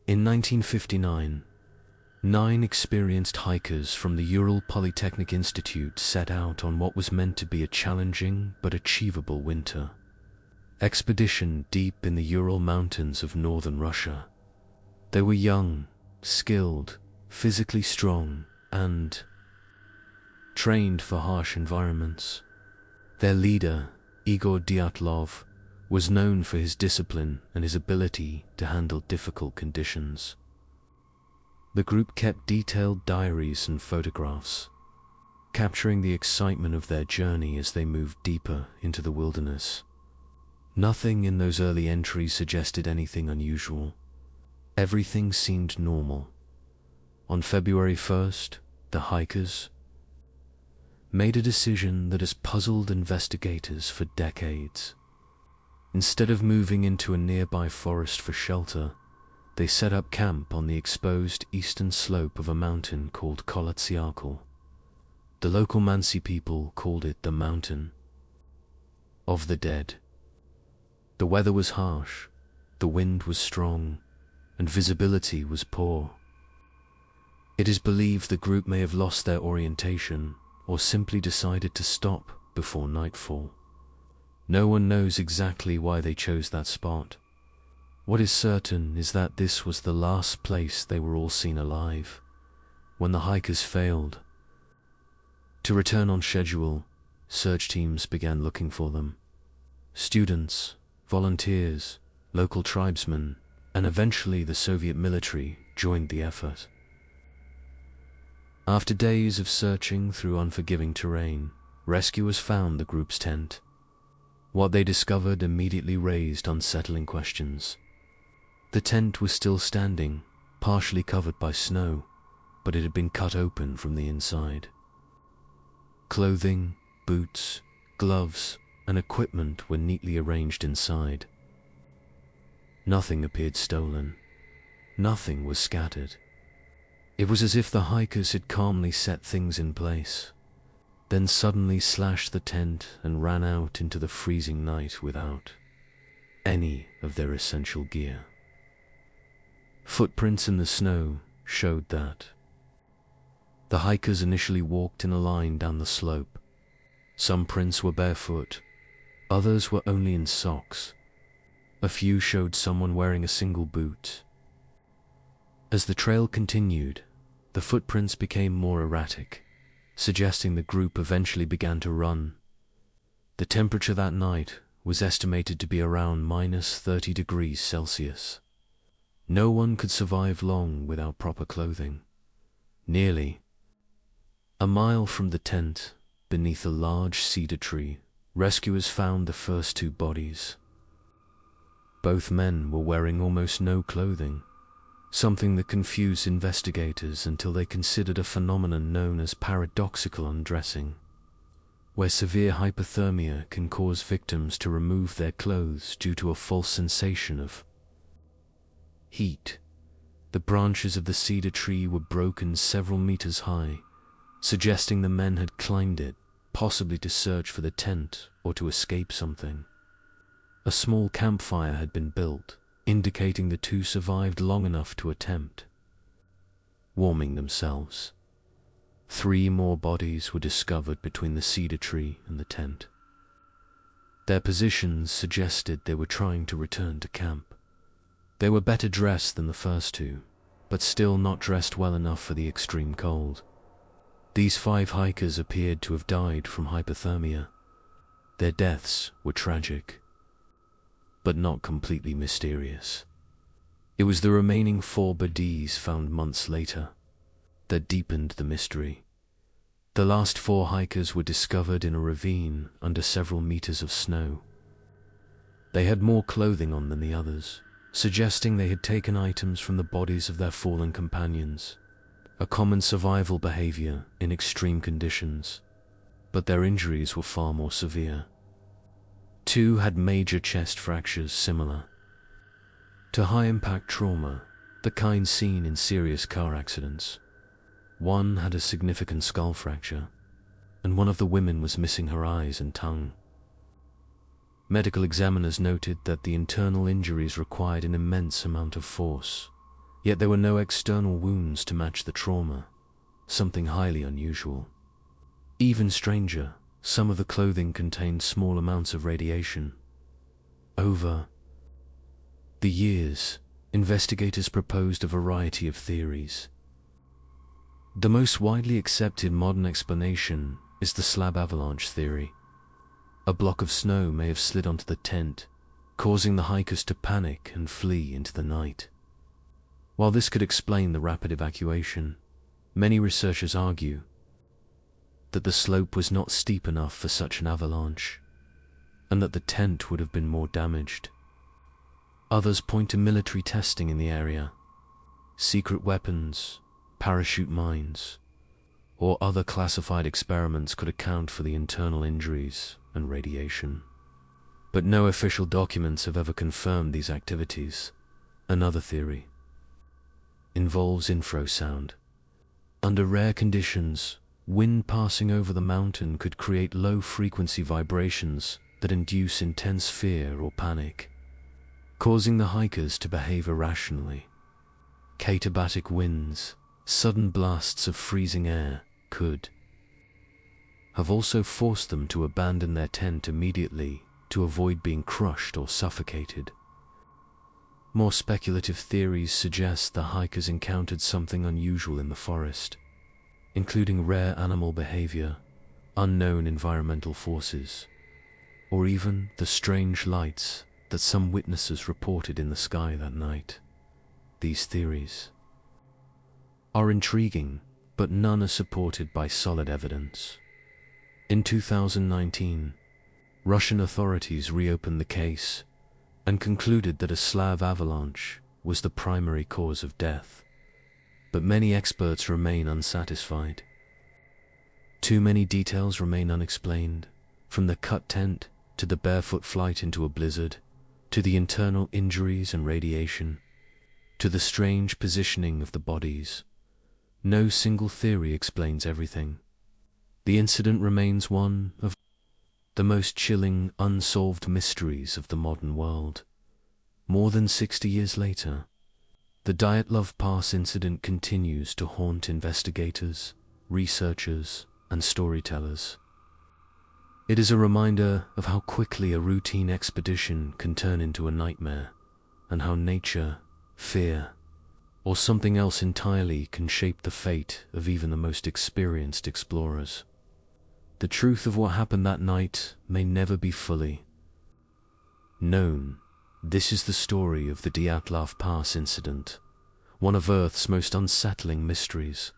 In 1959, 9 experienced hikers from the Ural Polytechnic Institute set out on what was meant to be a challenging but achievable winter expedition deep in the Ural Mountains of northern Russia. They were young, skilled, physically strong, and trained for harsh environments. Their leader, Igor Dyatlov, was known for his discipline and his ability to handle difficult conditions. The group kept detailed diaries and photographs, capturing the excitement of their journey as they moved deeper into the wilderness. Nothing in those early entries suggested anything unusual. Everything seemed normal. On February 1st, the hikers made a decision that has puzzled investigators for decades. Instead of moving into a nearby forest for shelter, they set up camp on the exposed eastern slope of a mountain called Kolotsiakal. The local Mansi people called it the Mountain of the Dead. The weather was harsh, the wind was strong, and visibility was poor. It is believed the group may have lost their orientation or simply decided to stop before nightfall. No one knows exactly why they chose that spot. What is certain is that this was the last place they were all seen alive. When the hikers failed to return on schedule, search teams began looking for them. Students, volunteers, local tribesmen, and eventually the Soviet military joined the effort. After days of searching through unforgiving terrain, rescuers found the group's tent. What they discovered immediately raised unsettling questions. The tent was still standing, partially covered by snow, but it had been cut open from the inside. Clothing, boots, gloves, and equipment were neatly arranged inside. Nothing appeared stolen. Nothing was scattered. It was as if the hikers had calmly set things in place, then suddenly slashed the tent and ran out into the freezing night without any of their essential gear. Footprints in the snow showed that the hikers initially walked in a line down the slope. Some prints were barefoot, others were only in socks. A few showed someone wearing a single boot. As the trail continued, the footprints became more erratic, suggesting the group eventually began to run. The temperature that night was estimated to be around -30 degrees Celsius. No one could survive long without proper clothing. Nearly a mile from the tent, beneath a large cedar tree, rescuers found the first 2 bodies. Both men were wearing almost no clothing, something that confused investigators until they considered a phenomenon known as paradoxical undressing, where severe hypothermia can cause victims to remove their clothes due to a false sensation of heat. The branches of the cedar tree were broken several meters high, suggesting the men had climbed it, possibly to search for the tent or to escape something. A small campfire had been built, indicating the 2 survived long enough to attempt warming themselves. 3 more bodies were discovered between the cedar tree and the tent. Their positions suggested they were trying to return to camp. They were better dressed than the first 2, but still not dressed well enough for the extreme cold. These 5 hikers appeared to have died from hypothermia. Their deaths were tragic, but not completely mysterious. It was the remaining 4 bodies found months later that deepened the mystery. The last 4 hikers were discovered in a ravine under several meters of snow. They had more clothing on than the others, suggesting they had taken items from the bodies of their fallen companions, a common survival behavior in extreme conditions, but their injuries were far more severe. 2 had major chest fractures similar to high-impact trauma, the kind seen in serious car accidents. 1 had a significant skull fracture, and one of the women was missing her eyes and tongue. Medical examiners noted that the internal injuries required an immense amount of force, Yet there were no external wounds to match the trauma, something highly unusual. Even stranger, some of the clothing contained small amounts of radiation. Over the years, investigators proposed a variety of theories. The most widely accepted modern explanation is the slab avalanche theory. A block of snow may have slid onto the tent, causing the hikers to panic and flee into the night. While this could explain the rapid evacuation, many researchers argue that the slope was not steep enough for such an avalanche, and that the tent would have been more damaged. Others point to military testing in the area, secret weapons, parachute mines, or other classified experiments could account for the internal injuries and radiation. But no official documents have ever confirmed these activities. Another theory involves infrasound. Under rare conditions, wind passing over the mountain could create low-frequency vibrations that induce intense fear or panic, causing the hikers to behave irrationally. Katabatic winds, sudden blasts of freezing air, could have also forced them to abandon their tent immediately to avoid being crushed or suffocated. More speculative theories suggest the hikers encountered something unusual in the forest, including rare animal behavior, unknown environmental forces, or even the strange lights that some witnesses reported in the sky that night. These theories are intriguing, but none are supported by solid evidence. In 2019, Russian authorities reopened the case and concluded that a slab avalanche was the primary cause of death. But many experts remain unsatisfied. Too many details remain unexplained, from the cut tent to the barefoot flight into a blizzard, to the internal injuries and radiation, to the strange positioning of the bodies. No single theory explains everything. The incident remains one of the most chilling, unsolved mysteries of the modern world. More than 60 years later, the Dyatlov Pass Incident continues to haunt investigators, researchers, and storytellers. It is a reminder of how quickly a routine expedition can turn into a nightmare, and how nature, fear, or something else entirely can shape the fate of even the most experienced explorers. The truth of what happened that night may never be fully known. This is the story of the Dyatlov Pass Incident, one of Earth's most unsettling mysteries.